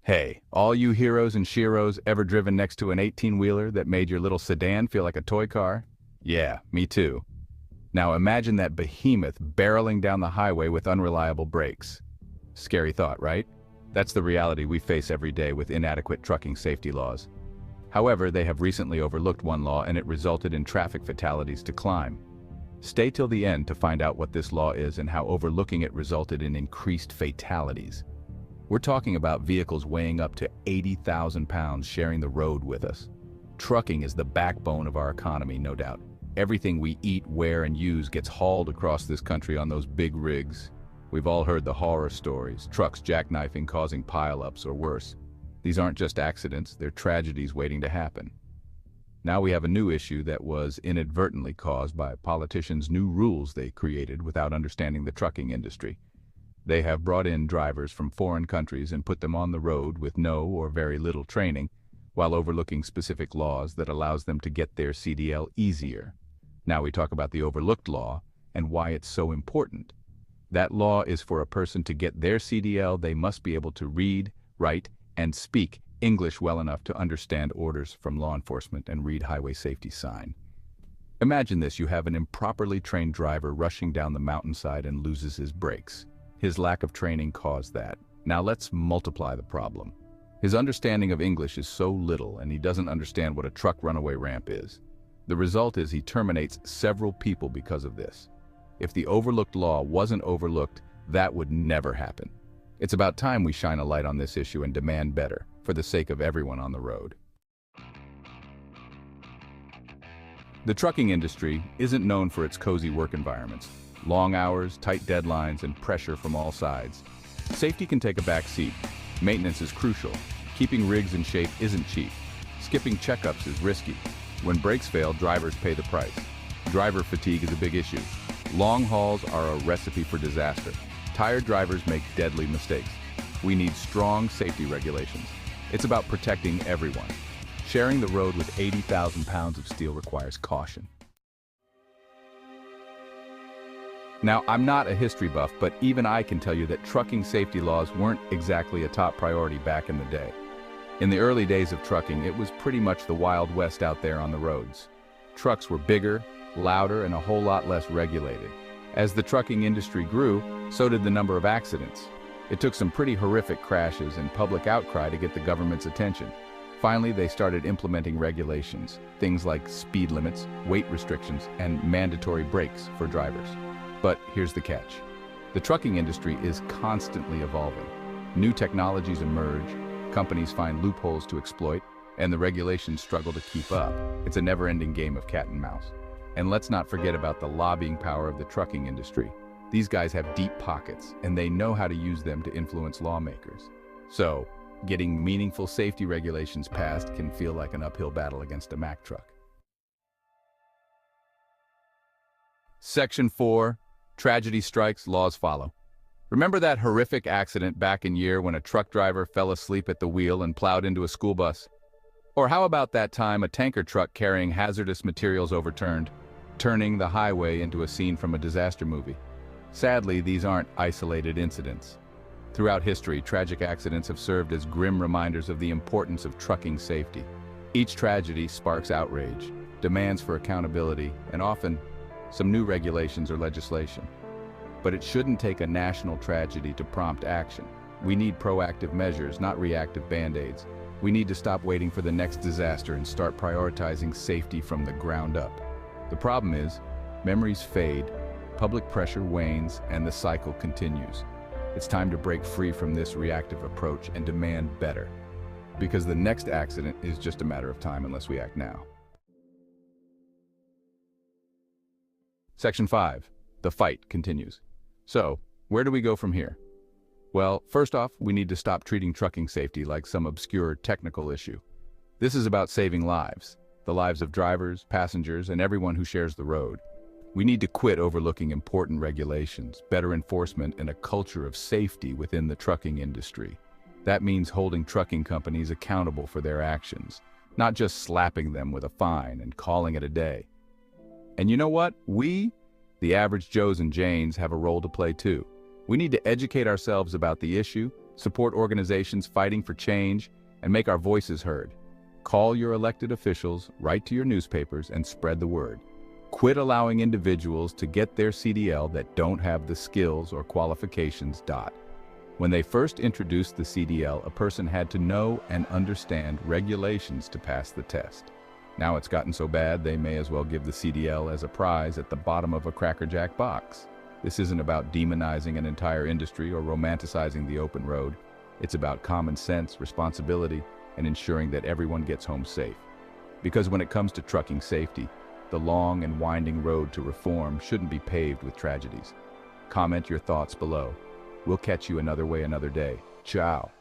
Hey, all you heroes and sheroes ever driven next to an 18-wheeler that made your little sedan feel like a toy car? Yeah, me too. Now imagine that behemoth barreling down the highway with unreliable brakes. Scary thought, right? That's the reality we face every day with inadequate trucking safety laws. However, they have recently overlooked one law and it resulted in traffic fatalities to climb. Stay till the end to find out what this law is and how overlooking it resulted in increased fatalities. We're talking about vehicles weighing up to 80,000 pounds sharing the road with us. Trucking is the backbone of our economy, no doubt. Everything we eat, wear, and use gets hauled across this country on those big rigs. We've all heard the horror stories, trucks jackknifing causing pileups or worse. These aren't just accidents, they're tragedies waiting to happen. Now we have a new issue that was inadvertently caused by politicians' new rules they created without understanding the trucking industry. They have brought in drivers from foreign countries and put them on the road with no or very little training, while overlooking specific laws that allows them to get their CDL easier. Now we talk about the overlooked law and why it's so important. That law is for a person to get their CDL, they must be able to read, write, and speak English well enough to understand orders from law enforcement and read highway safety sign. Imagine this, you have an improperly trained driver rushing down the mountainside and loses his brakes. His lack of training caused that. Now let's multiply the problem. His understanding of English is so little and he doesn't understand what a truck runaway ramp is. The result is he terminates several people because of this. If the overlooked law wasn't overlooked, that would never happen. It's about time we shine a light on this issue and demand better, for the sake of everyone on the road. The trucking industry isn't known for its cozy work environments. Long hours, tight deadlines, and pressure from all sides. Safety can take a back seat. Maintenance is crucial. Keeping rigs in shape isn't cheap. Skipping checkups is risky. When brakes fail, drivers pay the price. Driver fatigue is a big issue. Long hauls are a recipe for disaster. Tired drivers make deadly mistakes. We need strong safety regulations. It's about protecting everyone. Sharing the road with 80,000 pounds of steel requires caution. Now, I'm not a history buff, but even I can tell you that trucking safety laws weren't exactly a top priority back in the day. In the early days of trucking, it was pretty much the Wild West out there on the roads. Trucks were bigger, louder, and a whole lot less regulated. As the trucking industry grew, so did the number of accidents. It took some pretty horrific crashes and public outcry to get the government's attention. Finally, they started implementing regulations, things like speed limits, weight restrictions, and mandatory brakes for drivers. But here's the catch. The trucking industry is constantly evolving. New technologies emerge, companies find loopholes to exploit, and the regulations struggle to keep up. It's a never-ending game of cat and mouse. And let's not forget about the lobbying power of the trucking industry. These guys have deep pockets, and they know how to use them to influence lawmakers. So, getting meaningful safety regulations passed can feel like an uphill battle against a Mack truck. Section 4. Tragedy strikes, laws follow. Remember that horrific accident back in year when a truck driver fell asleep at the wheel and plowed into a school bus? Or how about that time a tanker truck carrying hazardous materials overturned, turning the highway into a scene from a disaster movie? Sadly, these aren't isolated incidents. Throughout history, tragic accidents have served as grim reminders of the importance of trucking safety. Each tragedy sparks outrage, demands for accountability, and often some new regulations or legislation. But it shouldn't take a national tragedy to prompt action. We need proactive measures, not reactive band-aids. We need to stop waiting for the next disaster and start prioritizing safety from the ground up. The problem is, memories fade, public pressure wanes, and the cycle continues. It's time to break free from this reactive approach and demand better. Because the next accident is just a matter of time unless we act now. Section 5. The fight continues. So, where do we go from here? Well, first off, we need to stop treating trucking safety like some obscure technical issue. This is about saving lives, the lives of drivers, passengers, and everyone who shares the road. We need to quit overlooking important regulations, better enforcement, and a culture of safety within the trucking industry. That means holding trucking companies accountable for their actions, not just slapping them with a fine and calling it a day. And you know what? We, the average Joes and Janes, have a role to play too. We need to educate ourselves about the issue, support organizations fighting for change, and make our voices heard. Call your elected officials, write to your newspapers, and spread the word. Quit allowing individuals to get their CDL that don't have the skills or qualifications. When they first introduced the CDL, a person had to know and understand regulations to pass the test. Now it's gotten so bad they may as well give the CDL as a prize at the bottom of a Cracker Jack box. This isn't about demonizing an entire industry or romanticizing the open road. It's about common sense, responsibility, and ensuring that everyone gets home safe. Because when it comes to trucking safety, the long and winding road to reform shouldn't be paved with tragedies. Comment your thoughts below. We'll catch you another way another day. Ciao.